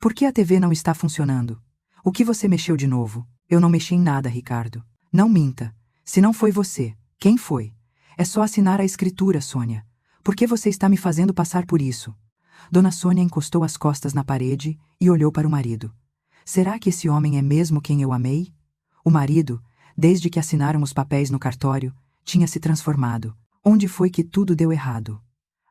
Por que a TV não está funcionando? O que você mexeu de novo? Eu não mexi em nada, Ricardo. Não minta. Se não foi você, quem foi? É só assinar a escritura, Sônia. Por que você está me fazendo passar por isso? Dona Sônia encostou as costas na parede e olhou para o marido. Será que esse homem é mesmo quem eu amei? O marido, desde que assinaram os papéis no cartório, tinha se transformado. Onde foi que tudo deu errado?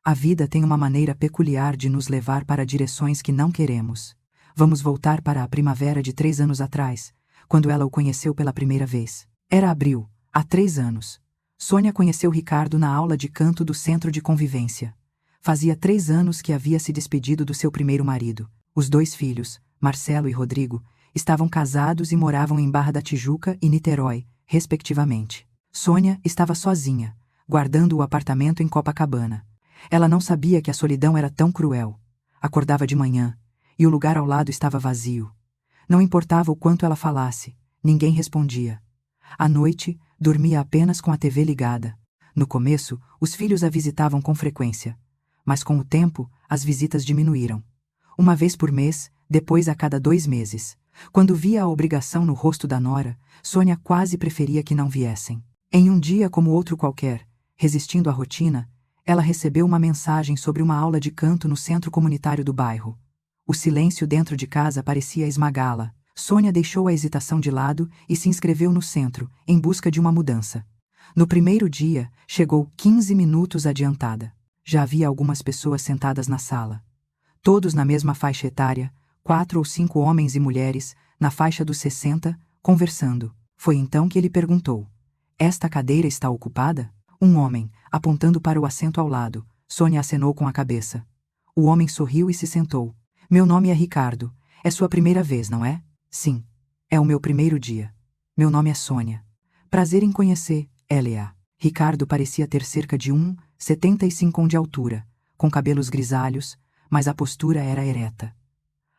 A vida tem uma maneira peculiar de nos levar para direções que não queremos. Vamos voltar para a primavera de 3 anos atrás, quando ela o conheceu pela primeira vez. Era abril, há 3 anos. Sônia conheceu Ricardo na aula de canto do Centro de Convivência. Fazia 3 anos que havia se despedido do seu primeiro marido. Os 2 filhos, Marcelo e Rodrigo, estavam casados e moravam em Barra da Tijuca e Niterói, respectivamente. Sônia estava sozinha, guardando o apartamento em Copacabana. Ela não sabia que a solidão era tão cruel. Acordava de manhã, e o lugar ao lado estava vazio. Não importava o quanto ela falasse, ninguém respondia. À noite, dormia apenas com a TV ligada. No começo, os filhos a visitavam com frequência. Mas com o tempo, as visitas diminuíram. Uma vez por mês, depois a cada 2 meses. Quando via a obrigação no rosto da nora, Sônia quase preferia que não viessem. Em um dia como outro qualquer, resistindo à rotina, ela recebeu uma mensagem sobre uma aula de canto no centro comunitário do bairro. O silêncio dentro de casa parecia esmagá-la. Sônia deixou a hesitação de lado e se inscreveu no centro, em busca de uma mudança. No primeiro dia, chegou 15 minutos adiantada. Já havia algumas pessoas sentadas na sala. Todos na mesma faixa etária, 4 ou 5 homens e mulheres, na faixa dos 60, conversando. Foi então que ele perguntou: "Esta cadeira está ocupada?" Um homem, apontando para o assento ao lado, Sônia acenou com a cabeça. O homem sorriu e se sentou. "Meu nome é Ricardo. É sua primeira vez, não é?" "Sim. É o meu primeiro dia. Meu nome é Sônia. Prazer em conhecer, L.A." Ricardo parecia ter cerca de 1,75 de altura, com cabelos grisalhos, mas a postura era ereta.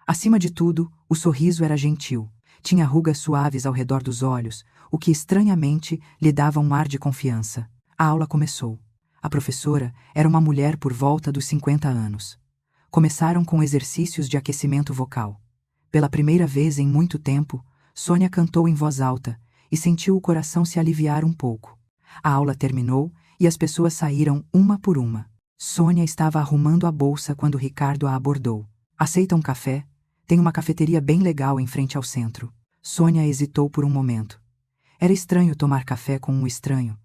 Acima de tudo, o sorriso era gentil. Tinha rugas suaves ao redor dos olhos, o que estranhamente lhe dava um ar de confiança. A aula começou. A professora era uma mulher por volta dos 50 anos. Começaram com exercícios de aquecimento vocal. Pela primeira vez em muito tempo, Sônia cantou em voz alta e sentiu o coração se aliviar um pouco. A aula terminou e as pessoas saíram uma por uma. Sônia estava arrumando a bolsa quando Ricardo a abordou. "Aceita um café? Tem uma cafeteria bem legal em frente ao centro." Sônia hesitou por um momento. Era estranho tomar café com um estranho.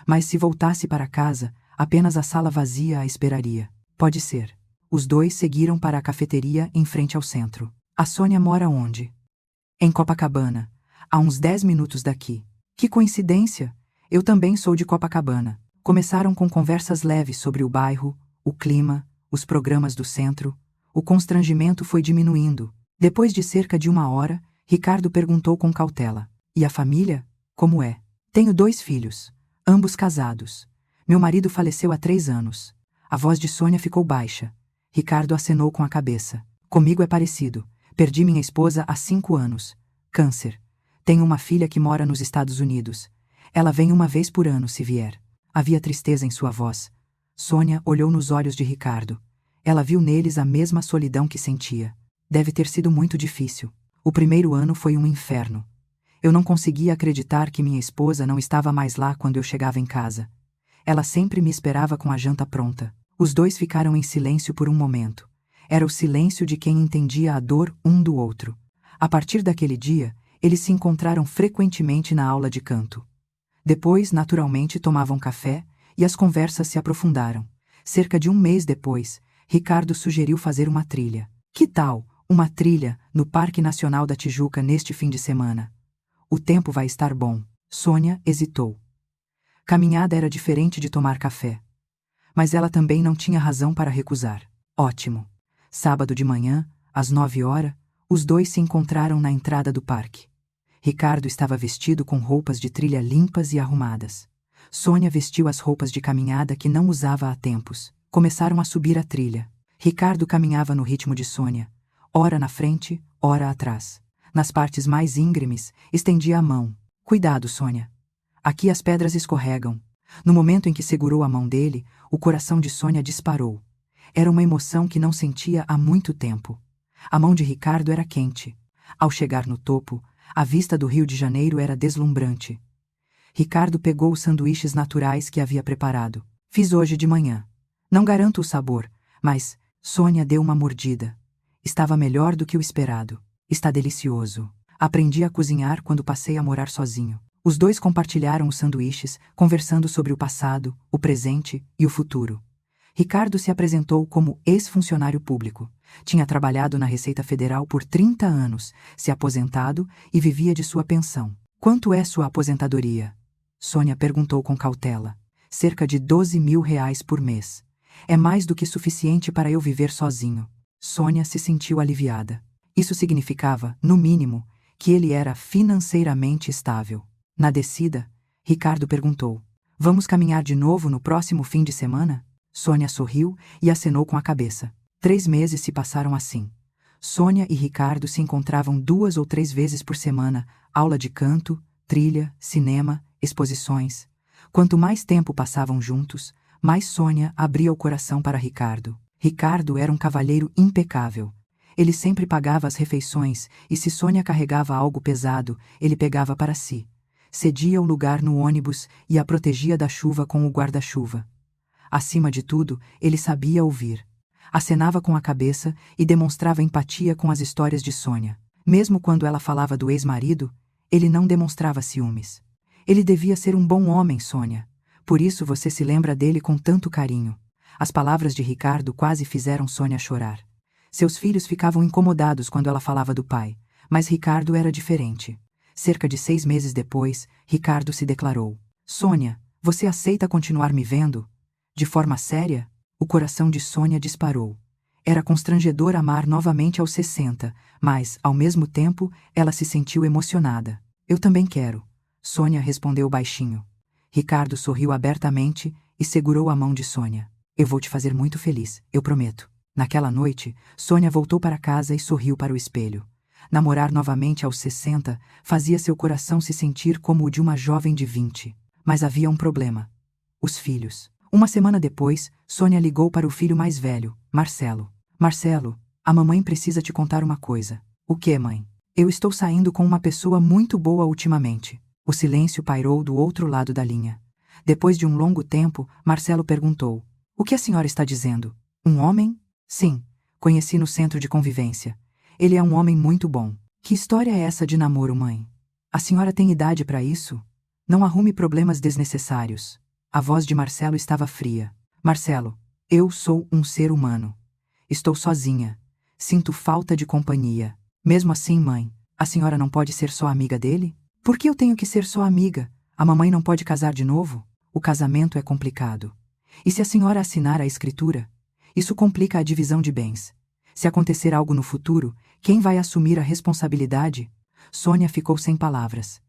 Mas se voltasse para casa, apenas a sala vazia a esperaria. "Pode ser." Os 2 seguiram para a cafeteria em frente ao centro. "A Sônia mora onde?" "Em Copacabana, a uns 10 minutos daqui." "Que coincidência! Eu também sou de Copacabana." Começaram com conversas leves sobre o bairro, o clima, os programas do centro. O constrangimento foi diminuindo. Depois de cerca de 1 hora, Ricardo perguntou com cautela: "E a família? Como é?" "Tenho 2 filhos, ambos casados. Meu marido faleceu há 3 anos." A voz de Sônia ficou baixa. Ricardo acenou com a cabeça. "Comigo é parecido. Perdi minha esposa há 5 anos. Câncer. Tenho uma filha que mora nos Estados Unidos. Ela vem uma vez por ano, se vier." Havia tristeza em sua voz. Sônia olhou nos olhos de Ricardo. Ela viu neles a mesma solidão que sentia. "Deve ter sido muito difícil. O primeiro ano foi um inferno. Eu não conseguia acreditar que minha esposa não estava mais lá quando eu chegava em casa. Ela sempre me esperava com a janta pronta." Os 2 ficaram em silêncio por um momento. Era o silêncio de quem entendia a dor um do outro. A partir daquele dia, eles se encontraram frequentemente na aula de canto. Depois, naturalmente, tomavam café e as conversas se aprofundaram. Cerca de 1 mês depois, Ricardo sugeriu fazer uma trilha. "Que tal uma trilha no Parque Nacional da Tijuca neste fim de semana? O tempo vai estar bom." Sônia hesitou. Caminhada era diferente de tomar café. Mas ela também não tinha razão para recusar. "Ótimo." Sábado de manhã, às 9 horas, os 2 se encontraram na entrada do parque. Ricardo estava vestido com roupas de trilha limpas e arrumadas. Sônia vestiu as roupas de caminhada que não usava há tempos. Começaram a subir a trilha. Ricardo caminhava no ritmo de Sônia, ora na frente, ora atrás. Nas partes mais íngremes, estendia a mão. "Cuidado, Sônia. Aqui as pedras escorregam." No momento em que segurou a mão dele, o coração de Sônia disparou. Era uma emoção que não sentia há muito tempo. A mão de Ricardo era quente. Ao chegar no topo, a vista do Rio de Janeiro era deslumbrante. Ricardo pegou os sanduíches naturais que havia preparado. Fiz hoje de manhã. Não garanto o sabor, mas Sônia deu uma mordida. Estava melhor do que o esperado. Está delicioso. Aprendi a cozinhar quando passei a morar sozinho. Os dois compartilharam os sanduíches, conversando sobre o passado, o presente e o futuro. Ricardo se apresentou como ex-funcionário público. Tinha trabalhado na Receita Federal por 30 anos, se aposentado e vivia de sua pensão. Quanto é sua aposentadoria? Sônia perguntou com cautela. Cerca de 12 mil reais por mês. É mais do que suficiente para eu viver sozinho. Sônia se sentiu aliviada. Isso significava, no mínimo, que ele era financeiramente estável. Na descida, Ricardo perguntou: Vamos caminhar de novo no próximo fim de semana? Sônia sorriu e acenou com a cabeça. 3 meses se passaram assim. Sônia e Ricardo se encontravam 2 ou 3 vezes por semana, aula de canto, trilha, cinema, exposições. Quanto mais tempo passavam juntos, mais Sônia abria o coração para Ricardo. Ricardo era um cavalheiro impecável. Ele sempre pagava as refeições e se Sônia carregava algo pesado, ele pegava para si. Cedia o lugar no ônibus e a protegia da chuva com o guarda-chuva. Acima de tudo, ele sabia ouvir. Acenava com a cabeça e demonstrava empatia com as histórias de Sônia. Mesmo quando ela falava do ex-marido, ele não demonstrava ciúmes. Ele devia ser um bom homem, Sônia. Por isso você se lembra dele com tanto carinho. As palavras de Ricardo quase fizeram Sônia chorar. Seus filhos ficavam incomodados quando ela falava do pai, mas Ricardo era diferente. Cerca de 6 meses depois, Ricardo se declarou: Sônia, você aceita continuar me vendo? De forma séria? O coração de Sônia disparou. Era constrangedor amar novamente aos 60, mas, ao mesmo tempo, ela se sentiu emocionada. Eu também quero. Sônia respondeu baixinho. Ricardo sorriu abertamente e segurou a mão de Sônia. Eu vou te fazer muito feliz, eu prometo. Naquela noite, Sônia voltou para casa e sorriu para o espelho. Namorar novamente aos 60 fazia seu coração se sentir como o de uma jovem de 20. Mas havia um problema. Os filhos. Uma semana depois, Sônia ligou para o filho mais velho, Marcelo. Marcelo, a mamãe precisa te contar uma coisa. O quê, mãe? Eu estou saindo com uma pessoa muito boa ultimamente. O silêncio pairou do outro lado da linha. Depois de um longo tempo, Marcelo perguntou: O que a senhora está dizendo? Um homem? Sim, conheci no centro de convivência. Ele é um homem muito bom. Que história é essa de namoro, mãe? A senhora tem idade para isso? Não arrume problemas desnecessários. A voz de Marcelo estava fria. Marcelo, eu sou um ser humano. Estou sozinha. Sinto falta de companhia. Mesmo assim, mãe, a senhora não pode ser só amiga dele? Por que eu tenho que ser só amiga? A mamãe não pode casar de novo? O casamento é complicado. E se a senhora assinar a escritura? Isso complica a divisão de bens. Se acontecer algo no futuro, quem vai assumir a responsabilidade? Sônia ficou sem palavras.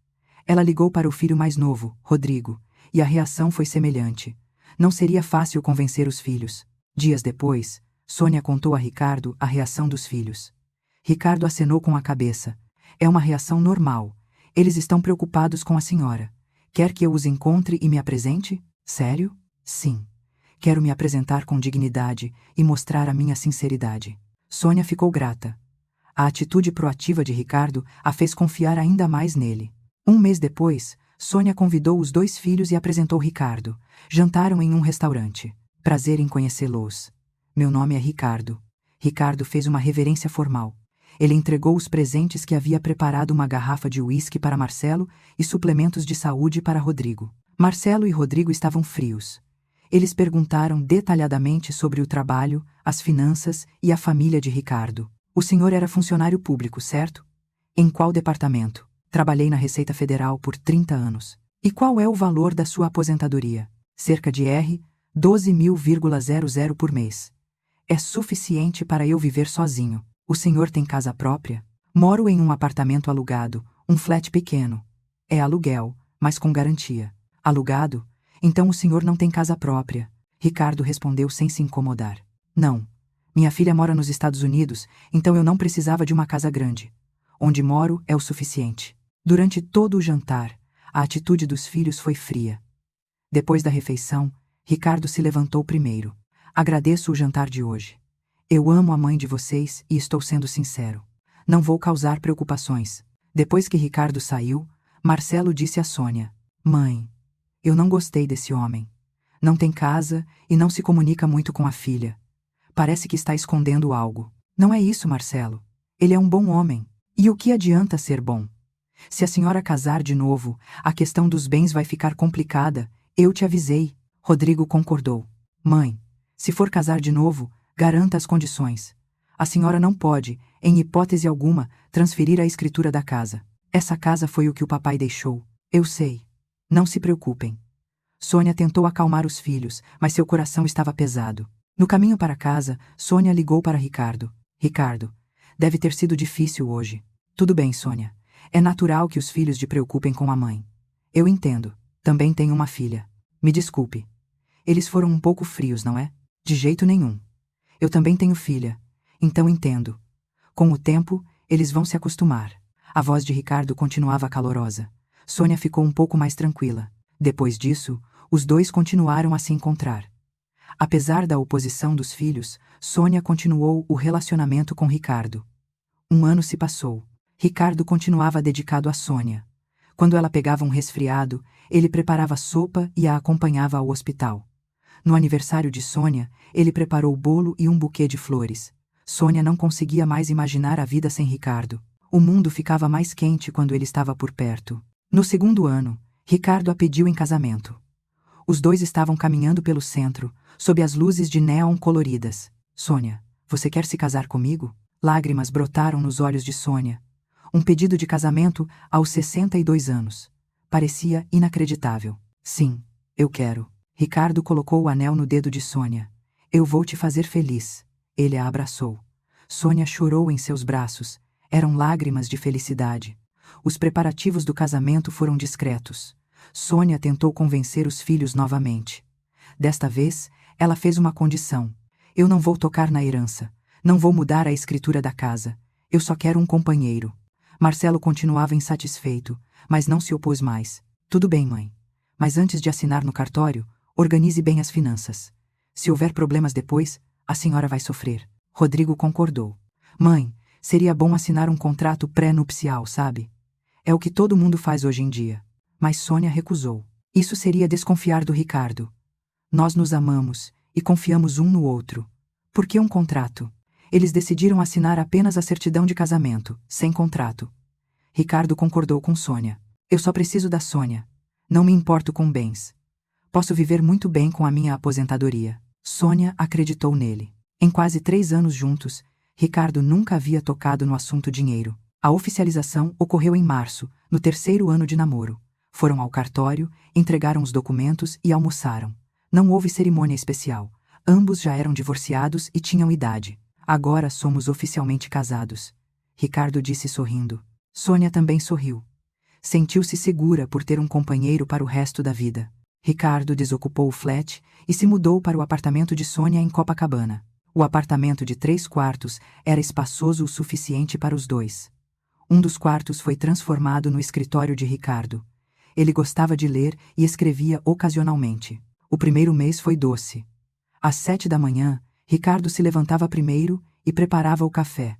Ela ligou para o filho mais novo, Rodrigo, e a reação foi semelhante. Não seria fácil convencer os filhos. Dias depois, Sônia contou a Ricardo a reação dos filhos. Ricardo acenou com a cabeça. É uma reação normal. Eles estão preocupados com a senhora. Quer que eu os encontre e me apresente? Sério? Sim. Quero me apresentar com dignidade e mostrar a minha sinceridade. Sônia ficou grata. A atitude proativa de Ricardo a fez confiar ainda mais nele. Um mês depois, Sônia convidou os 2 filhos e apresentou Ricardo. Jantaram em um restaurante. Prazer em conhecê-los. Meu nome é Ricardo. Ricardo fez uma reverência formal. Ele entregou os presentes que havia preparado, uma garrafa de uísque para Marcelo e suplementos de saúde para Rodrigo. Marcelo e Rodrigo estavam frios. Eles perguntaram detalhadamente sobre o trabalho, as finanças e a família de Ricardo. O senhor era funcionário público, certo? Em qual departamento? Trabalhei na Receita Federal por 30 anos. E qual é o valor da sua aposentadoria? Cerca de 12.000 por mês. É suficiente para eu viver sozinho. O senhor tem casa própria? Moro em um apartamento alugado, um flat pequeno. É aluguel, mas com garantia. Alugado? Então o senhor não tem casa própria. Ricardo respondeu sem se incomodar. Não. Minha filha mora nos Estados Unidos, então eu não precisava de uma casa grande. Onde moro é o suficiente. Durante todo o jantar, a atitude dos filhos foi fria. Depois da refeição, Ricardo se levantou primeiro. Agradeço o jantar de hoje. Eu amo a mãe de vocês e estou sendo sincero. Não vou causar preocupações. Depois que Ricardo saiu, Marcelo disse a Sônia: Mãe, eu não gostei desse homem. Não tem casa e não se comunica muito com a filha. Parece que está escondendo algo. Não é isso, Marcelo. Ele é um bom homem. E o que adianta ser bom? Se a senhora casar de novo, a questão dos bens vai ficar complicada. Eu te avisei. Rodrigo concordou. Mãe, se for casar de novo, garanta as condições. A senhora não pode, em hipótese alguma, transferir a escritura da casa. Essa casa foi o que o papai deixou. Eu sei. Não se preocupem. Sônia tentou acalmar os filhos, mas seu coração estava pesado. No caminho para casa, Sônia ligou para Ricardo. Ricardo, deve ter sido difícil hoje. Tudo bem, Sônia. É natural que os filhos te preocupem com a mãe. Eu entendo. Também tenho uma filha. Me desculpe. Eles foram um pouco frios, não é? De jeito nenhum. Eu também tenho filha. Então entendo. Com o tempo, eles vão se acostumar. A voz de Ricardo continuava calorosa. Sônia ficou um pouco mais tranquila. Depois disso, os dois continuaram a se encontrar. Apesar da oposição dos filhos, Sônia continuou o relacionamento com Ricardo. Um ano se passou. Ricardo continuava dedicado a Sônia. Quando ela pegava um resfriado, ele preparava sopa e a acompanhava ao hospital. No aniversário de Sônia, ele preparou bolo e um buquê de flores. Sônia não conseguia mais imaginar a vida sem Ricardo. O mundo ficava mais quente quando ele estava por perto. No segundo ano, Ricardo a pediu em casamento. Os dois estavam caminhando pelo centro, sob as luzes de néon coloridas. Sônia, você quer se casar comigo? Lágrimas brotaram nos olhos de Sônia. Um pedido de casamento aos 62 anos. Parecia inacreditável. Sim, eu quero. Ricardo colocou o anel no dedo de Sônia. Eu vou te fazer feliz. Ele a abraçou. Sônia chorou em seus braços. Eram lágrimas de felicidade. Os preparativos do casamento foram discretos. Sônia tentou convencer os filhos novamente. Desta vez, ela fez uma condição. Eu não vou tocar na herança. Não vou mudar a escritura da casa. Eu só quero um companheiro. Marcelo continuava insatisfeito, mas não se opôs mais. Tudo bem, mãe. Mas antes de assinar no cartório, organize bem as finanças. Se houver problemas depois, a senhora vai sofrer. Rodrigo concordou. Mãe, seria bom assinar um contrato pré-nupcial, sabe? É o que todo mundo faz hoje em dia. Mas Sônia recusou. Isso seria desconfiar do Ricardo. Nós nos amamos e confiamos um no outro. Por que um contrato? Eles decidiram assinar apenas a certidão de casamento, sem contrato. Ricardo concordou com Sônia. Eu só preciso da Sônia. Não me importo com bens. Posso viver muito bem com a minha aposentadoria. Sônia acreditou nele. Em quase 3 anos juntos, Ricardo nunca havia tocado no assunto dinheiro. A oficialização ocorreu em março, no 3º ano de namoro. Foram ao cartório, entregaram os documentos e almoçaram. Não houve cerimônia especial. Ambos já eram divorciados e tinham idade. Agora somos oficialmente casados. Ricardo disse sorrindo. Sônia também sorriu. Sentiu-se segura por ter um companheiro para o resto da vida. Ricardo desocupou o flat e se mudou para o apartamento de Sônia em Copacabana. O apartamento de 3 quartos era espaçoso o suficiente para os dois. Um dos quartos foi transformado no escritório de Ricardo. Ele gostava de ler e escrevia ocasionalmente. O primeiro mês foi doce. Às 7 da manhã, Ricardo se levantava primeiro e preparava o café.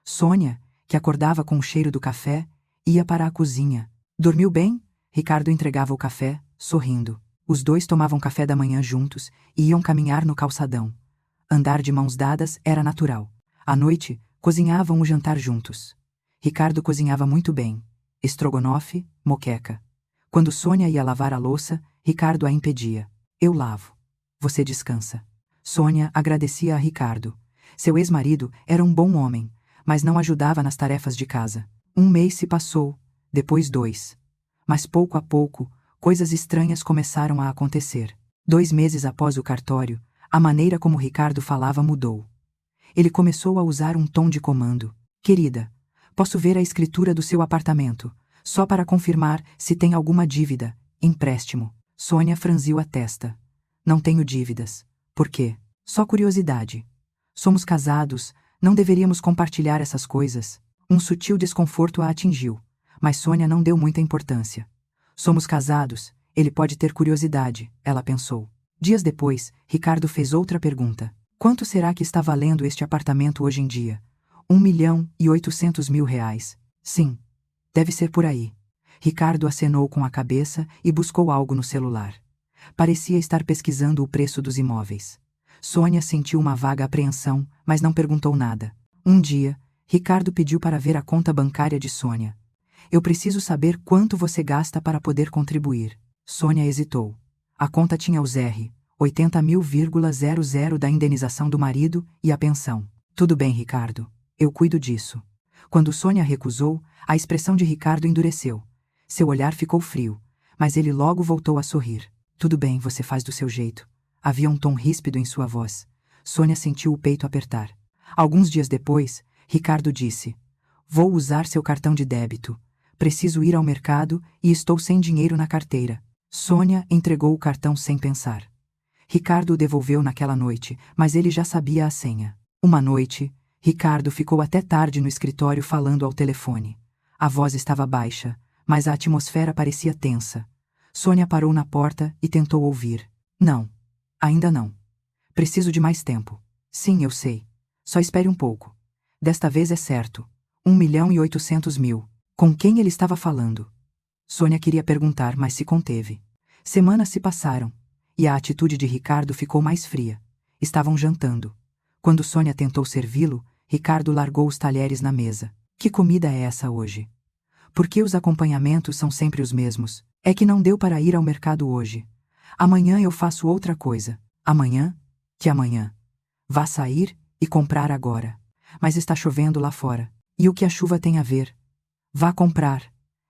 Sônia, que acordava com o cheiro do café, ia para a cozinha. Dormiu bem? Ricardo entregava o café, sorrindo. Os dois tomavam café da manhã juntos e iam caminhar no calçadão. Andar de mãos dadas era natural. À noite, cozinhavam o jantar juntos. Ricardo cozinhava muito bem. Estrogonofe, moqueca. Quando Sônia ia lavar a louça, Ricardo a impedia. Eu lavo. Você descansa. Sônia agradecia a Ricardo. Seu ex-marido era um bom homem, mas não ajudava nas tarefas de casa. Um mês se passou, depois 2. Mas pouco a pouco, coisas estranhas começaram a acontecer. 2 meses após o cartório, a maneira como Ricardo falava mudou. Ele começou a usar um tom de comando. Querida, posso ver a escritura do seu apartamento, só para confirmar se tem alguma dívida, empréstimo. Sônia franziu a testa. Não tenho dívidas. Por quê? Só curiosidade. Somos casados, não deveríamos compartilhar essas coisas. Um sutil desconforto a atingiu, mas Sônia não deu muita importância. Somos casados, ele pode ter curiosidade, ela pensou. Dias depois, Ricardo fez outra pergunta. Quanto será que está valendo este apartamento hoje em dia? 1.800.000 reais. Sim, deve ser por aí. Ricardo acenou com a cabeça e buscou algo no celular. Parecia estar pesquisando o preço dos imóveis. Sônia sentiu uma vaga apreensão, mas não perguntou nada. Um dia, Ricardo pediu para ver a conta bancária de Sônia. Eu preciso saber quanto você gasta para poder contribuir. Sônia hesitou. A conta tinha os R$ 80.000,00 da indenização do marido e a pensão. Tudo bem, Ricardo. Eu cuido disso. Quando Sônia recusou, a expressão de Ricardo endureceu. Seu olhar ficou frio, mas ele logo voltou a sorrir. Tudo bem, você faz do seu jeito. Havia um tom ríspido em sua voz. Sônia sentiu o peito apertar. Alguns dias depois, Ricardo disse: Vou usar seu cartão de débito. Preciso ir ao mercado e estou sem dinheiro na carteira. Sônia entregou o cartão sem pensar. Ricardo o devolveu naquela noite, mas ele já sabia a senha. Uma noite, Ricardo ficou até tarde no escritório falando ao telefone. A voz estava baixa, mas a atmosfera parecia tensa. Sônia parou na porta e tentou ouvir. Não. Ainda não. Preciso de mais tempo. Sim, eu sei. Só espere um pouco. Desta vez é certo. 1.800.000. Com quem ele estava falando? Sônia queria perguntar, mas se conteve. Semanas se passaram, e a atitude de Ricardo ficou mais fria. Estavam jantando. Quando Sônia tentou servi-lo, Ricardo largou os talheres na mesa. Que comida é essa hoje? Por que os acompanhamentos são sempre os mesmos? É que não deu para ir ao mercado hoje. Amanhã eu faço outra coisa. Amanhã? Que amanhã? Vá sair e comprar agora. Mas está chovendo lá fora. E o que a chuva tem a ver? Vá comprar.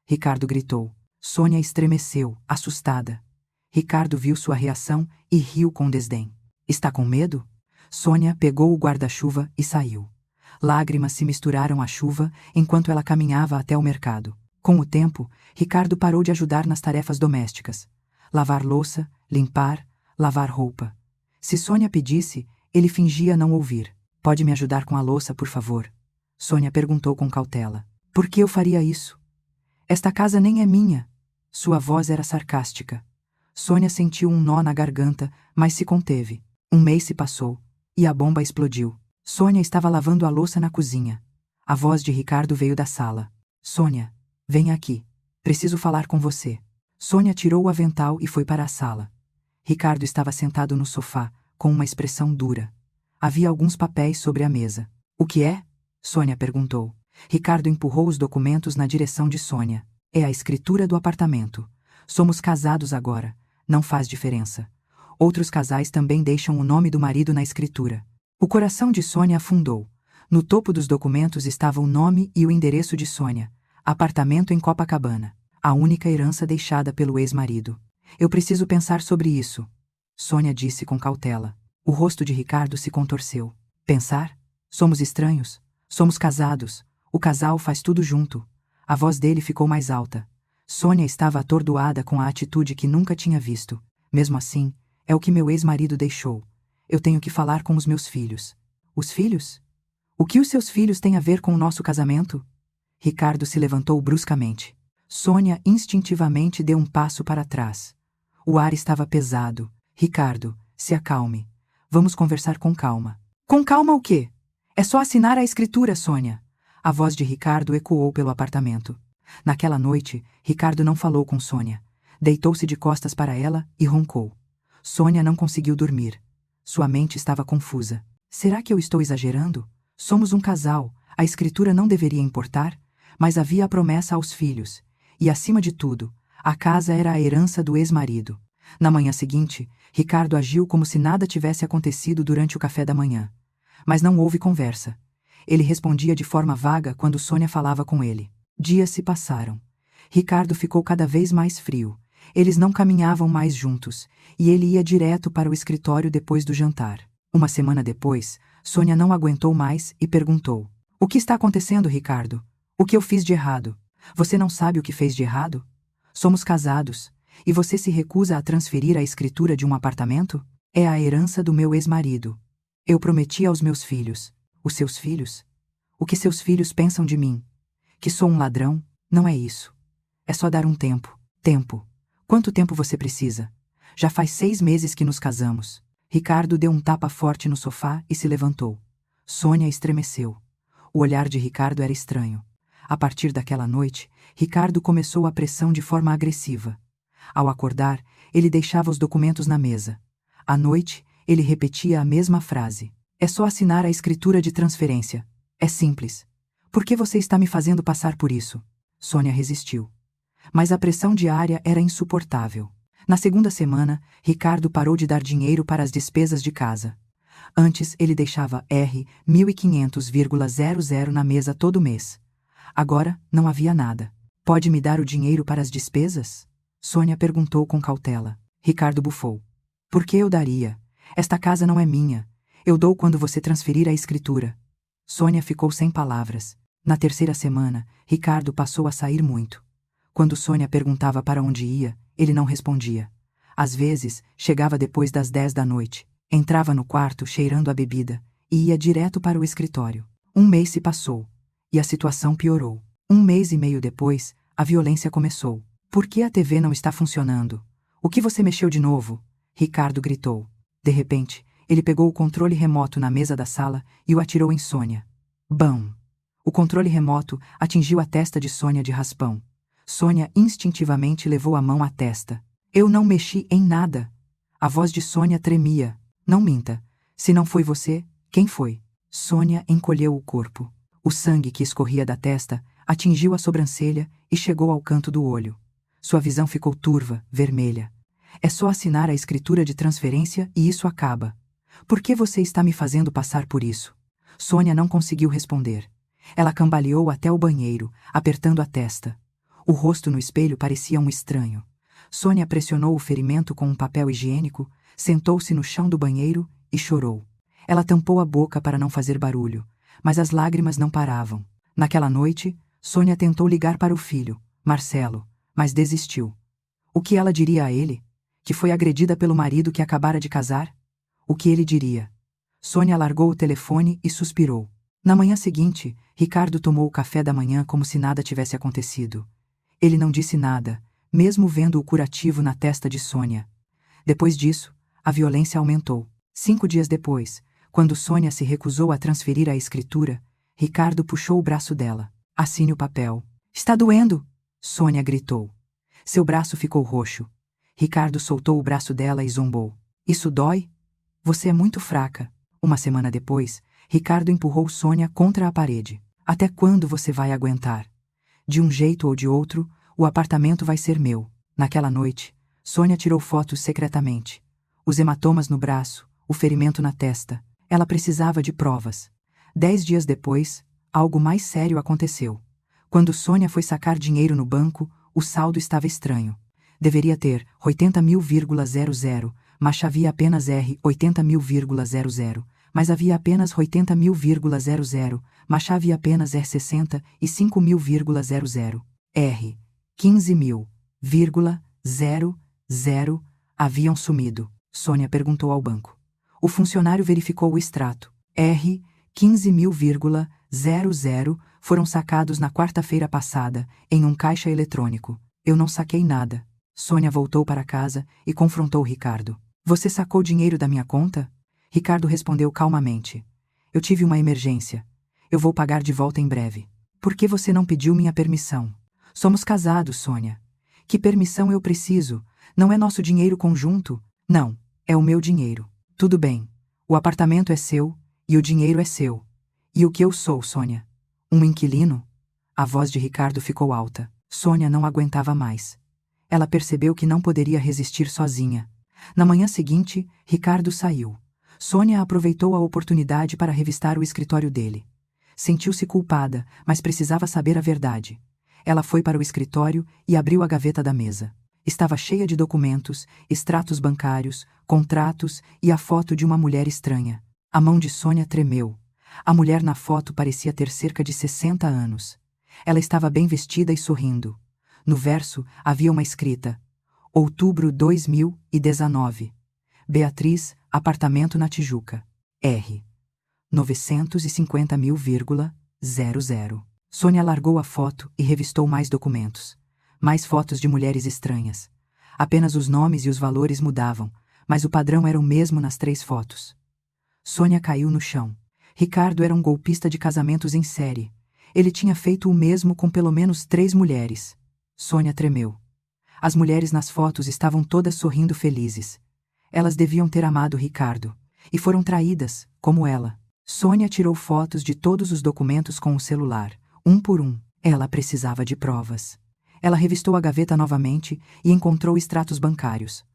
Ricardo gritou. Sônia estremeceu, assustada. Ricardo viu sua reação e riu com desdém. Está com medo? Sônia pegou o guarda-chuva e saiu. Lágrimas se misturaram à chuva enquanto ela caminhava até o mercado. Com o tempo, Ricardo parou de ajudar nas tarefas domésticas. Lavar louça, limpar, lavar roupa. Se Sônia pedisse, ele fingia não ouvir. Pode me ajudar com a louça, por favor? Sônia perguntou com cautela. Por que eu faria isso? Esta casa nem é minha. Sua voz era sarcástica. Sônia sentiu um nó na garganta, mas se conteve. Um mês se passou, e a bomba explodiu. Sônia estava lavando a louça na cozinha. A voz de Ricardo veio da sala. Sônia, venha aqui. Preciso falar com você. Sônia tirou o avental e foi para a sala. Ricardo estava sentado no sofá, com uma expressão dura. Havia alguns papéis sobre a mesa. O que é? Sônia perguntou. Ricardo empurrou os documentos na direção de Sônia. É a escritura do apartamento. Somos casados agora. Não faz diferença. Outros casais também deixam o nome do marido na escritura. O coração de Sônia afundou. No topo dos documentos estava o nome e o endereço de Sônia. Apartamento em Copacabana. A única herança deixada pelo ex-marido. Eu preciso pensar sobre isso. Sônia disse com cautela. O rosto de Ricardo se contorceu. Pensar? Somos estranhos. Somos casados. O casal faz tudo junto. A voz dele ficou mais alta. Sônia estava atordoada com a atitude que nunca tinha visto. Mesmo assim, é o que meu ex-marido deixou. Eu tenho que falar com os meus filhos. Os filhos? O que os seus filhos têm a ver com o nosso casamento? Ricardo se levantou bruscamente. Sônia instintivamente deu um passo para trás. O ar estava pesado. Ricardo, se acalme. Vamos conversar com calma. Com calma o quê? É só assinar a escritura, Sônia. A voz de Ricardo ecoou pelo apartamento. Naquela noite, Ricardo não falou com Sônia. Deitou-se de costas para ela e roncou. Sônia não conseguiu dormir. Sua mente estava confusa. Será que eu estou exagerando? Somos um casal, a escritura não deveria importar, mas havia a promessa aos filhos. E, acima de tudo, a casa era a herança do ex-marido. Na manhã seguinte, Ricardo agiu como se nada tivesse acontecido durante o café da manhã. Mas não houve conversa. Ele respondia de forma vaga quando Sônia falava com ele. Dias se passaram. Ricardo ficou cada vez mais frio. Eles não caminhavam mais juntos, e ele ia direto para o escritório depois do jantar. Uma semana depois, Sônia não aguentou mais e perguntou. O que está acontecendo, Ricardo? O que eu fiz de errado? Você não sabe o que fez de errado? Somos casados, e você se recusa a transferir a escritura de um apartamento? É a herança do meu ex-marido. Eu prometi aos meus filhos. Os seus filhos? O que seus filhos pensam de mim? Que sou um ladrão? Não é isso. É só dar um tempo. Tempo. Quanto tempo você precisa? Já faz 6 meses que nos casamos. Ricardo deu um tapa forte no sofá e se levantou. Sônia estremeceu. O olhar de Ricardo era estranho. A partir daquela noite, Ricardo começou a pressão de forma agressiva. Ao acordar, ele deixava os documentos na mesa. À noite, ele repetia a mesma frase. É só assinar a escritura de transferência. É simples. Por que você está me fazendo passar por isso? Sônia resistiu. Mas a pressão diária era insuportável. Na segunda semana, Ricardo parou de dar dinheiro para as despesas de casa. Antes, ele deixava R$ 1.500,00 na mesa todo mês. Agora, não havia nada. Pode me dar o dinheiro para as despesas? Sônia perguntou com cautela. Ricardo bufou. Por que eu daria? Esta casa não é minha. Eu dou quando você transferir a escritura. Sônia ficou sem palavras. Na terceira semana, Ricardo passou a sair muito. Quando Sônia perguntava para onde ia, ele não respondia. Às vezes, chegava depois das 10 da noite, entrava no quarto cheirando a bebida e ia direto para o escritório. Um mês se passou e a situação piorou. Um mês e meio depois, a violência começou. Por que a TV não está funcionando? O que você mexeu de novo? Ricardo gritou. De repente, ele pegou o controle remoto na mesa da sala e o atirou em Sônia. Bam! O controle remoto atingiu a testa de Sônia de raspão. Sônia instintivamente levou a mão à testa. Eu não mexi em nada. A voz de Sônia tremia. Não minta. Se não foi você, quem foi? Sônia encolheu o corpo. O sangue que escorria da testa atingiu a sobrancelha e chegou ao canto do olho. Sua visão ficou turva, vermelha. É só assinar a escritura de transferência e isso acaba. Por que você está me fazendo passar por isso? Sônia não conseguiu responder. Ela cambaleou até o banheiro, apertando a testa. O rosto no espelho parecia um estranho. Sônia pressionou o ferimento com um papel higiênico, sentou-se no chão do banheiro e chorou. Ela tampou a boca para não fazer barulho, mas as lágrimas não paravam. Naquela noite, Sônia tentou ligar para o filho, Marcelo, mas desistiu. O que ela diria a ele? Que foi agredida pelo marido que acabara de casar? O que ele diria? Sônia largou o telefone e suspirou. Na manhã seguinte, Ricardo tomou o café da manhã como se nada tivesse acontecido. Ele não disse nada, mesmo vendo o curativo na testa de Sônia. Depois disso, a violência aumentou. 5 dias depois, quando Sônia se recusou a transferir a escritura, Ricardo puxou o braço dela. Assine o papel. Está doendo! Sônia gritou. Seu braço ficou roxo. Ricardo soltou o braço dela e zombou. Isso dói? Você é muito fraca. Uma semana depois, Ricardo empurrou Sônia contra a parede. Até quando você vai aguentar? De um jeito ou de outro, o apartamento vai ser meu. Naquela noite, Sônia tirou fotos secretamente. Os hematomas no braço, o ferimento na testa. Ela precisava de provas. 10 dias depois, algo mais sério aconteceu. Quando Sônia foi sacar dinheiro no banco, o saldo estava estranho. Deveria ter 80.000,00, mas havia apenas R$ 80.000,00. Mas havia apenas 80.000,00, mas havia apenas R$ 65.000,00. R$ 15.000,00 haviam sumido. Sônia perguntou ao banco. O funcionário verificou o extrato. R$ 15.000,00 foram sacados na quarta-feira passada, em um caixa eletrônico. Eu não saquei nada. Sônia voltou para casa e confrontou Ricardo. Você sacou dinheiro da minha conta? Ricardo respondeu calmamente. Eu tive uma emergência. Eu vou pagar de volta em breve. Por que você não pediu minha permissão? Somos casados, Sônia. Que permissão eu preciso? Não é nosso dinheiro conjunto? Não, é o meu dinheiro. Tudo bem. O apartamento é seu e o dinheiro é seu. E o que eu sou, Sônia? Um inquilino? A voz de Ricardo ficou alta. Sônia não aguentava mais. Ela percebeu que não poderia resistir sozinha. Na manhã seguinte, Ricardo saiu. Sônia aproveitou a oportunidade para revistar o escritório dele. Sentiu-se culpada, mas precisava saber a verdade. Ela foi para o escritório e abriu a gaveta da mesa. Estava cheia de documentos, extratos bancários, contratos e a foto de uma mulher estranha. A mão de Sônia tremeu. A mulher na foto parecia ter cerca de 60 anos. Ela estava bem vestida e sorrindo. No verso havia uma escrita: Outubro 2019. Beatriz, apartamento na Tijuca. R. 950.000,00. Sônia largou a foto e revistou mais documentos. Mais fotos de mulheres estranhas. Apenas os nomes e os valores mudavam, Mas o padrão era o mesmo nas 3 fotos. Sônia caiu no chão. Ricardo era um golpista de casamentos em série. Ele tinha feito o mesmo com pelo menos 3 mulheres. Sônia tremeu. As mulheres nas fotos estavam todas sorrindo felizes. Elas deviam ter amado Ricardo. E foram traídas, como ela. Sônia tirou fotos de todos os documentos com o celular, um por um. Ela precisava de provas. Ela revistou a gaveta novamente e encontrou extratos bancários.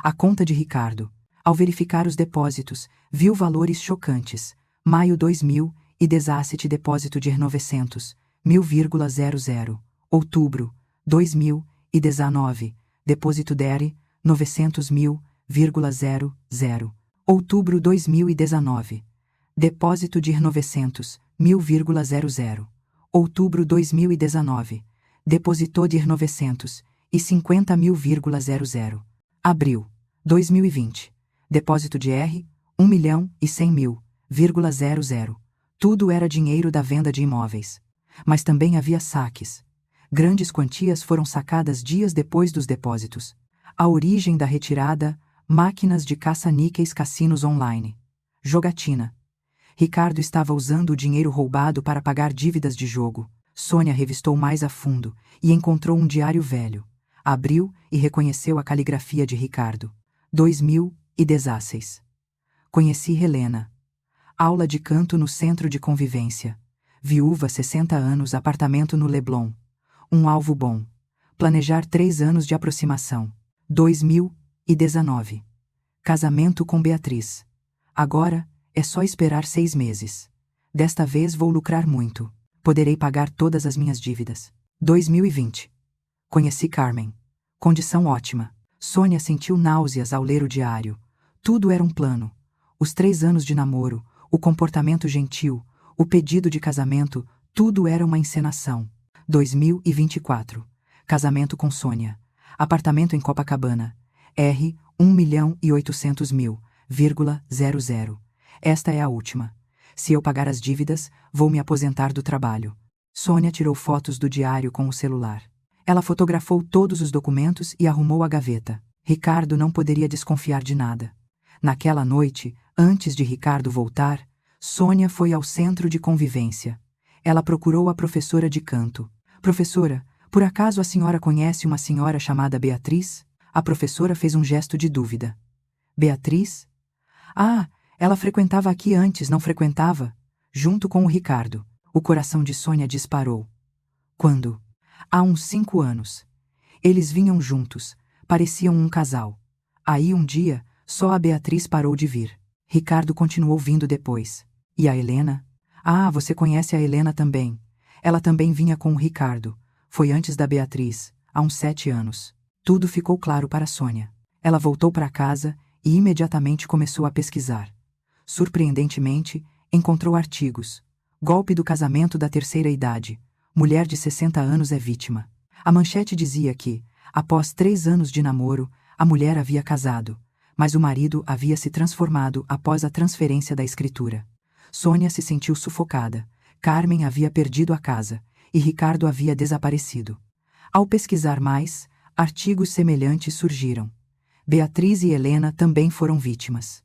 A conta de Ricardo. Ao verificar os depósitos, viu valores chocantes. Maio 2000 e desasset depósito de 900, 1000,00. Outubro 2019, depósito DER 900.000,00. Outubro 2019, depósito de 900.000,00. Outubro 2019, depositou de 950.000,00. Abril 2020, depósito de R 1.100.000,00. Tudo era dinheiro da venda de imóveis. Mas também havia saques. Grandes quantias foram sacadas dias depois dos depósitos. A origem da retirada: máquinas de caça-níqueis, cassinos online. Jogatina. Ricardo estava usando o dinheiro roubado para pagar dívidas de jogo. Sônia revistou mais a fundo e encontrou um diário velho. Abriu e reconheceu a caligrafia de Ricardo. 2016. Conheci Helena. Aula de canto no centro de convivência. Viúva, 60 anos, apartamento no Leblon. Um alvo bom. Planejar 3 anos de aproximação. 2019. Casamento com Beatriz. Agora, é só esperar 6 meses. Desta vez vou lucrar muito. Poderei pagar todas as minhas dívidas. 2020. Conheci Carmen. Condição ótima. Sônia sentiu náuseas ao ler o diário. Tudo era um plano. Os 3 anos de namoro, o comportamento gentil, o pedido de casamento, tudo era uma encenação. 2024. Casamento com Sônia. Apartamento em Copacabana. R 1.800.000,00. Esta é a última. Se eu pagar as dívidas, vou me aposentar do trabalho. Sônia tirou fotos do diário com o celular. Ela fotografou todos os documentos e arrumou a gaveta. Ricardo não poderia desconfiar de nada. Naquela noite, antes de Ricardo voltar, Sônia foi ao centro de convivência. Ela procurou a professora de canto. Professora, por acaso a senhora conhece uma senhora chamada Beatriz? A professora fez um gesto de dúvida. Beatriz? Ah, ela frequentava aqui antes, não frequentava? Junto com o Ricardo. O coração de Sônia disparou. Quando? Há uns 5 anos. Eles vinham juntos, pareciam um casal. Aí um dia, só a Beatriz parou de vir. Ricardo continuou vindo depois. E a Helena? Ah, você conhece a Helena também. Ela também vinha com o Ricardo. Foi antes da Beatriz, há uns 7 anos. Tudo ficou claro para Sônia. Ela voltou para casa e imediatamente começou a pesquisar. Surpreendentemente, encontrou artigos. Golpe do casamento da terceira idade. Mulher de 60 anos é vítima. A manchete dizia que, após 3 anos de namoro, a mulher havia casado, mas o marido havia se transformado após a transferência da escritura. Sônia se sentiu sufocada. Carmen havia perdido a casa e Ricardo havia desaparecido. Ao pesquisar mais, artigos semelhantes surgiram. Beatriz e Helena também foram vítimas.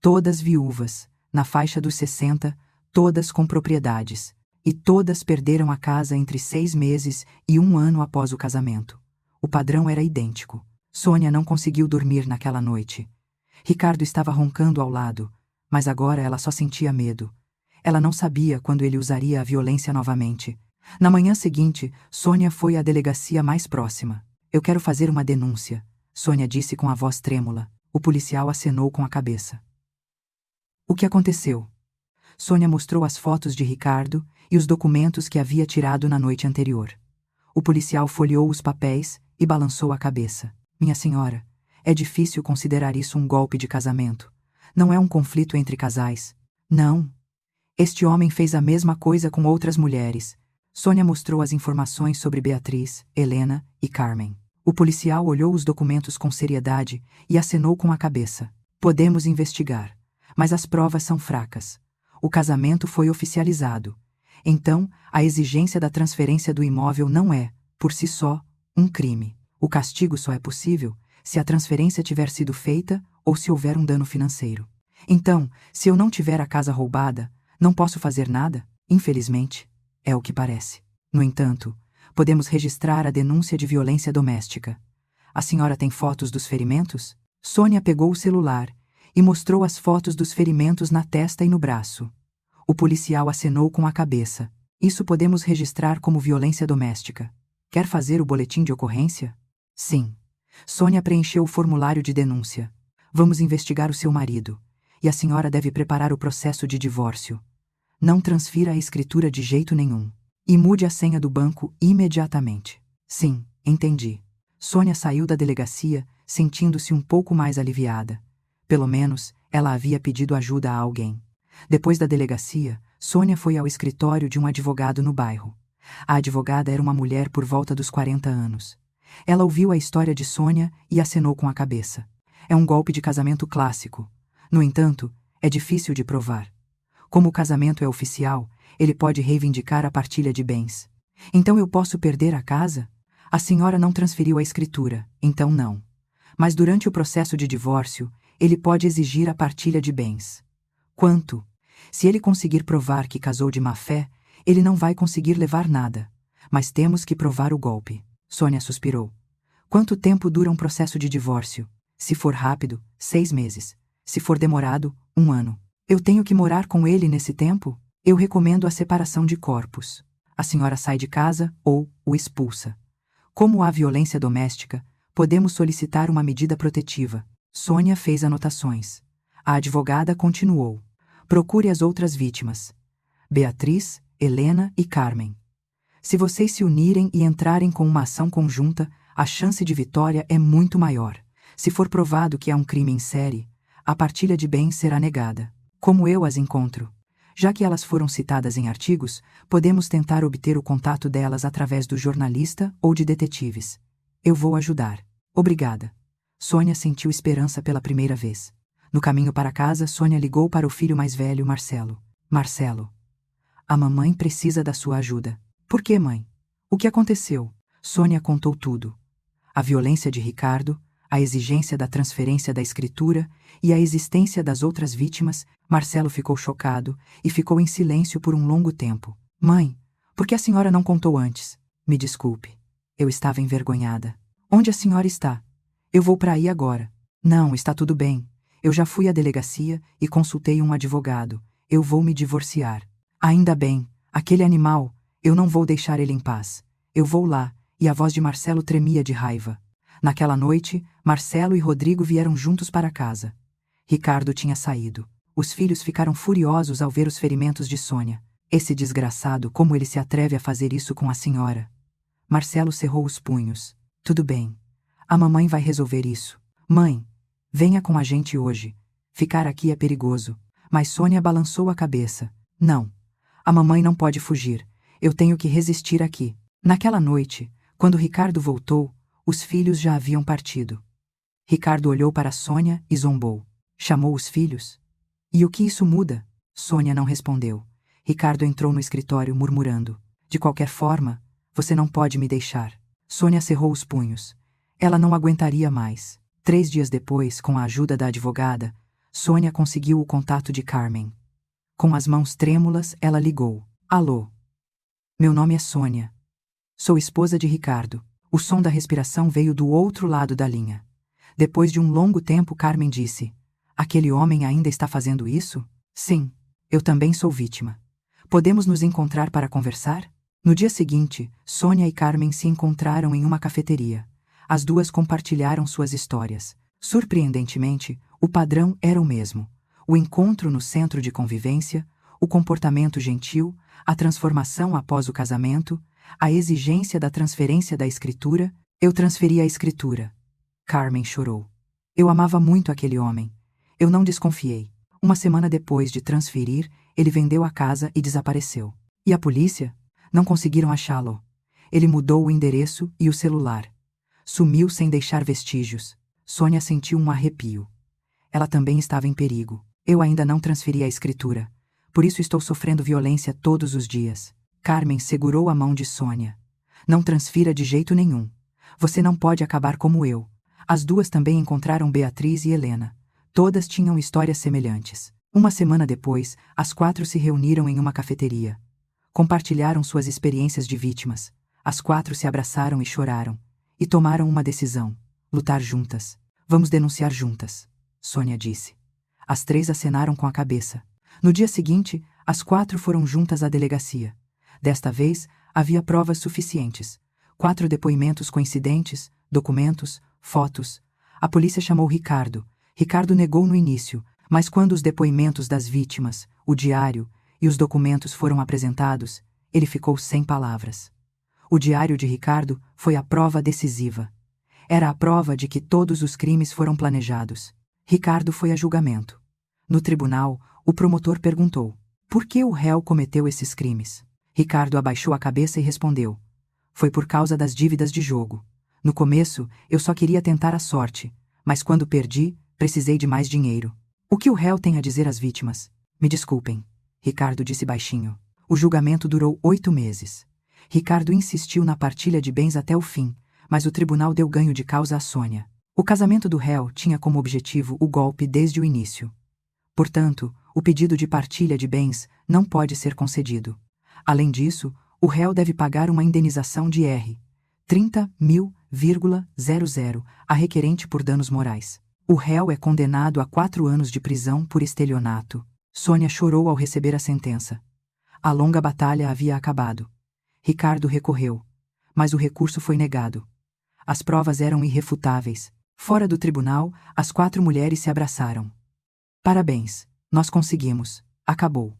Todas viúvas, na faixa dos 60, todas com propriedades, e todas perderam a casa entre 6 meses e 1 ano após o casamento. O padrão era idêntico. Sônia não conseguiu dormir naquela noite. Ricardo estava roncando ao lado, mas agora ela só sentia medo. Ela não sabia quando ele usaria a violência novamente. Na manhã seguinte, Sônia foi à delegacia mais próxima. Eu quero fazer uma denúncia, Sônia disse com a voz trêmula. O policial acenou com a cabeça. O que aconteceu? Sônia mostrou as fotos de Ricardo e os documentos que havia tirado na noite anterior. O policial folheou os papéis e balançou a cabeça. Minha senhora, é difícil considerar isso um golpe de casamento. Não é um conflito entre casais. Não. Este homem fez a mesma coisa com outras mulheres. Sônia mostrou as informações sobre Beatriz, Helena e Carmen. O policial olhou os documentos com seriedade e acenou com a cabeça. Podemos investigar, mas as provas são fracas. O casamento foi oficializado. Então, a exigência da transferência do imóvel não é, por si só, um crime. O castigo só é possível se a transferência tiver sido feita ou se houver um dano financeiro. Então, se eu não tiver a casa roubada, não posso fazer nada? Infelizmente, é o que parece. No entanto, podemos registrar a denúncia de violência doméstica. A senhora tem fotos dos ferimentos? Sônia pegou o celular e mostrou as fotos dos ferimentos na testa e no braço. O policial acenou com a cabeça. Isso podemos registrar como violência doméstica. Quer fazer o boletim de ocorrência? Sim. Sônia preencheu o formulário de denúncia. Vamos investigar o seu marido. E a senhora deve preparar o processo de divórcio. Não transfira a escritura de jeito nenhum. E mude a senha do banco imediatamente. Sim, entendi. Sônia saiu da delegacia, sentindo-se um pouco mais aliviada. Pelo menos, ela havia pedido ajuda a alguém. Depois da delegacia, Sônia foi ao escritório de um advogado no bairro. A advogada era uma mulher por volta dos 40 anos. Ela ouviu a história de Sônia e acenou com a cabeça. É um golpe de casamento clássico. No entanto, é difícil de provar. Como o casamento é oficial, ele pode reivindicar a partilha de bens. Então eu posso perder a casa? A senhora não transferiu a escritura, então não. Mas durante o processo de divórcio, ele pode exigir a partilha de bens. Quanto? Se ele conseguir provar que casou de má fé, ele não vai conseguir levar nada. Mas temos que provar o golpe. Sônia suspirou. Quanto tempo dura um processo de divórcio? Se for rápido, 6 meses. Se for demorado, 1 ano. Eu tenho que morar com ele nesse tempo? Eu recomendo a separação de corpos. A senhora sai de casa ou o expulsa. Como há violência doméstica, podemos solicitar uma medida protetiva. Sônia fez anotações. A advogada continuou. Procure as outras vítimas. Beatriz, Helena e Carmen. Se vocês se unirem e entrarem com uma ação conjunta, a chance de vitória é muito maior. Se for provado que há um crime em série, a partilha de bens será negada. Como eu as encontro? Já que elas foram citadas em artigos, podemos tentar obter o contato delas através do jornalista ou de detetives. Eu vou ajudar. Obrigada. Sônia sentiu esperança pela primeira vez. No caminho para casa, Sônia ligou para o filho mais velho, Marcelo. Marcelo. A mamãe precisa da sua ajuda. Por que, mãe? O que aconteceu? Sônia contou tudo. A violência de Ricardo, a exigência da transferência da escritura e a existência das outras vítimas. Marcelo ficou chocado e ficou em silêncio por um longo tempo. Mãe, por que a senhora não contou antes? Me desculpe. Eu estava envergonhada. Onde a senhora está? Eu vou para aí agora. Não, está tudo bem. Eu já fui à delegacia e consultei um advogado. Eu vou me divorciar. Ainda bem, aquele animal, eu não vou deixar ele em paz. Eu vou lá, e a voz de Marcelo tremia de raiva. Naquela noite, Marcelo e Rodrigo vieram juntos para casa. Ricardo tinha saído. Os filhos ficaram furiosos ao ver os ferimentos de Sônia. Esse desgraçado, como ele se atreve a fazer isso com a senhora? Marcelo cerrou os punhos. Tudo bem. A mamãe vai resolver isso. Mãe, venha com a gente hoje. Ficar aqui é perigoso. Mas Sônia balançou a cabeça. Não. A mamãe não pode fugir. Eu tenho que resistir aqui. Naquela noite, quando Ricardo voltou, os filhos já haviam partido. Ricardo olhou para Sônia e zombou. Chamou os filhos? E o que isso muda? Sônia não respondeu. Ricardo entrou no escritório murmurando. De qualquer forma, você não pode me deixar. Sônia cerrou os punhos. Ela não aguentaria mais. 3 dias depois, com a ajuda da advogada, Sônia conseguiu o contato de Carmen. Com as mãos trêmulas, ela ligou. Alô? Meu nome é Sônia. Sou esposa de Ricardo. O som da respiração veio do outro lado da linha. Depois de um longo tempo, Carmen disse: Aquele homem ainda está fazendo isso? Sim, eu também sou vítima. Podemos nos encontrar para conversar? No dia seguinte, Sônia e Carmen se encontraram em uma cafeteria. As duas compartilharam suas histórias. Surpreendentemente, o padrão era o mesmo. O encontro no centro de convivência, o comportamento gentil, a transformação após o casamento, a exigência da transferência da escritura. Eu transferi a escritura. Carmen chorou. Eu amava muito aquele homem. Eu não desconfiei. 1 semana depois de transferir, ele vendeu a casa e desapareceu. E a polícia? Não conseguiram achá-lo. Ele mudou o endereço e o celular. Sumiu sem deixar vestígios. Sônia sentiu um arrepio. Ela também estava em perigo. Eu ainda não transferi a escritura. Por isso estou sofrendo violência todos os dias. Carmen segurou a mão de Sônia. Não transfira de jeito nenhum. Você não pode acabar como eu. As duas também encontraram Beatriz e Helena. Todas tinham histórias semelhantes. Uma semana depois, as 4 se reuniram em uma cafeteria. Compartilharam suas experiências de vítimas. As 4 se abraçaram e choraram. E tomaram uma decisão: lutar juntas. Vamos denunciar juntas, Sônia disse. As 3 acenaram com a cabeça. No dia seguinte, as 4 foram juntas à delegacia. Desta vez, havia provas suficientes. 4 depoimentos coincidentes, documentos, fotos. A polícia chamou Ricardo. Ricardo negou no início, mas quando os depoimentos das vítimas, o diário e os documentos foram apresentados, ele ficou sem palavras. O diário de Ricardo foi a prova decisiva. Era a prova de que todos os crimes foram planejados. Ricardo foi a julgamento. No tribunal, o promotor perguntou: por que o réu cometeu esses crimes? Ricardo abaixou a cabeça e respondeu: foi por causa das dívidas de jogo. No começo, eu só queria tentar a sorte, mas quando perdi, precisei de mais dinheiro. O que o réu tem a dizer às vítimas? Me desculpem, Ricardo disse baixinho. O julgamento durou 8 meses. Ricardo insistiu na partilha de bens até o fim, mas o tribunal deu ganho de causa a Sônia. O casamento do réu tinha como objetivo o golpe desde o início. Portanto, o pedido de partilha de bens não pode ser concedido. Além disso, o réu deve pagar uma indenização de R$ 30.000,00 a requerente por danos morais. O réu é condenado a 4 anos de prisão por estelionato. Sônia chorou ao receber a sentença. A longa batalha havia acabado. Ricardo recorreu, mas o recurso foi negado. As provas eram irrefutáveis. Fora do tribunal, as 4 mulheres se abraçaram. Parabéns, nós conseguimos. Acabou.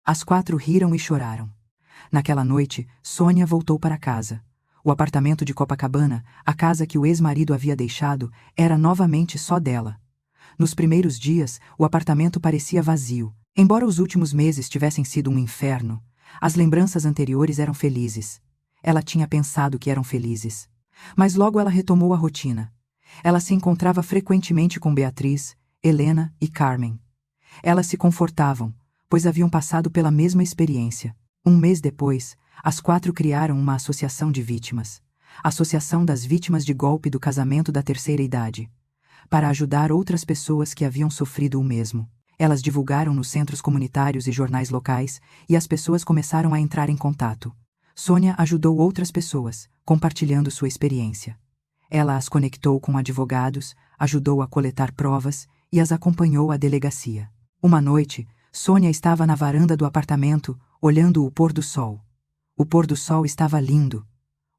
As 4 riram e choraram. Naquela noite, Sônia voltou para casa. O apartamento de Copacabana, a casa que o ex-marido havia deixado, era novamente só dela. Nos primeiros dias, o apartamento parecia vazio. Embora os últimos meses tivessem sido um inferno, as lembranças anteriores eram felizes. Ela tinha pensado que eram felizes. Mas logo ela retomou a rotina. Ela se encontrava frequentemente com Beatriz, Helena e Carmen. Elas se confortavam, pois haviam passado pela mesma experiência. Um mês depois, as 4 criaram uma associação de vítimas, Associação das Vítimas de Golpe do Casamento da Terceira Idade, para ajudar outras pessoas que haviam sofrido o mesmo. Elas divulgaram nos centros comunitários e jornais locais, e as pessoas começaram a entrar em contato. Sônia ajudou outras pessoas, compartilhando sua experiência. Ela as conectou com advogados, ajudou a coletar provas e as acompanhou à delegacia. Uma noite, Sônia estava na varanda do apartamento, olhando o pôr do sol. O pôr do sol estava lindo.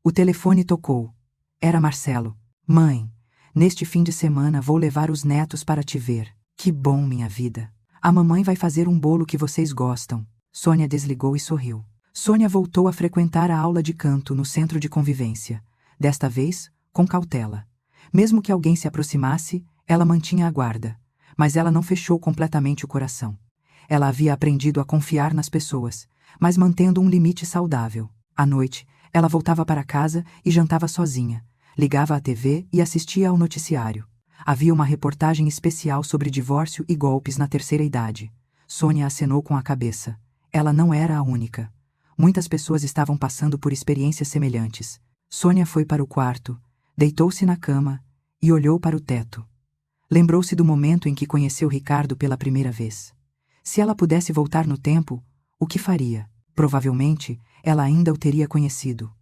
O telefone tocou. Era Marcelo. Mãe, neste fim de semana vou levar os netos para te ver. Que bom, minha vida. A mamãe vai fazer um bolo que vocês gostam. Sônia desligou e sorriu. Sônia voltou a frequentar a aula de canto no centro de convivência. Desta vez, com cautela. Mesmo que alguém se aproximasse, ela mantinha a guarda. Mas ela não fechou completamente o coração. Ela havia aprendido a confiar nas pessoas, mas mantendo um limite saudável. À noite, ela voltava para casa e jantava sozinha. Ligava à TV e assistia ao noticiário. Havia uma reportagem especial sobre divórcio e golpes na terceira idade. Sônia acenou com a cabeça. Ela não era a única. Muitas pessoas estavam passando por experiências semelhantes. Sônia foi para o quarto, deitou-se na cama e olhou para o teto. Lembrou-se do momento em que conheceu Ricardo pela primeira vez. Se ela pudesse voltar no tempo, o que faria? Provavelmente, ela ainda o teria conhecido.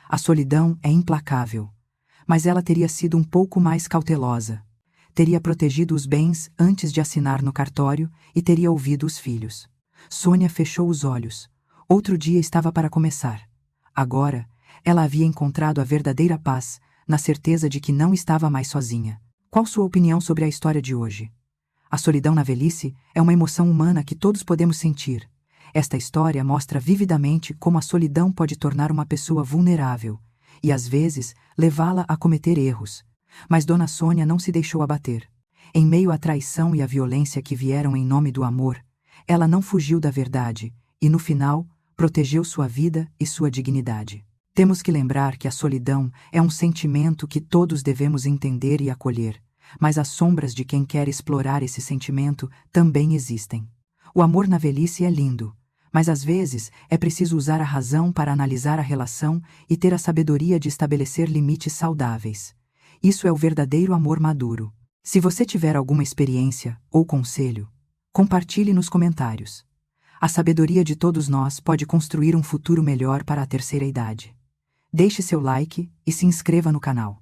A solidão é implacável. Mas ela teria sido um pouco mais cautelosa. Teria protegido os bens antes de assinar no cartório e teria ouvido os filhos. Sônia fechou os olhos. Outro dia estava para começar. Agora, ela havia encontrado a verdadeira paz, na certeza de que não estava mais sozinha. Qual sua opinião sobre a história de hoje? A solidão na velhice é uma emoção humana que todos podemos sentir. Esta história mostra vividamente como a solidão pode tornar uma pessoa vulnerável e, às vezes, levá-la a cometer erros. Mas Dona Sônia não se deixou abater. Em meio à traição e à violência que vieram em nome do amor, ela não fugiu da verdade e, no final, protegeu sua vida e sua dignidade. Temos que lembrar que a solidão é um sentimento que todos devemos entender e acolher, mas as sombras de quem quer explorar esse sentimento também existem. O amor na velhice é lindo, mas às vezes é preciso usar a razão para analisar a relação e ter a sabedoria de estabelecer limites saudáveis. Isso é o verdadeiro amor maduro. Se você tiver alguma experiência ou conselho, compartilhe nos comentários. A sabedoria de todos nós pode construir um futuro melhor para a terceira idade. Deixe seu like e se inscreva no canal.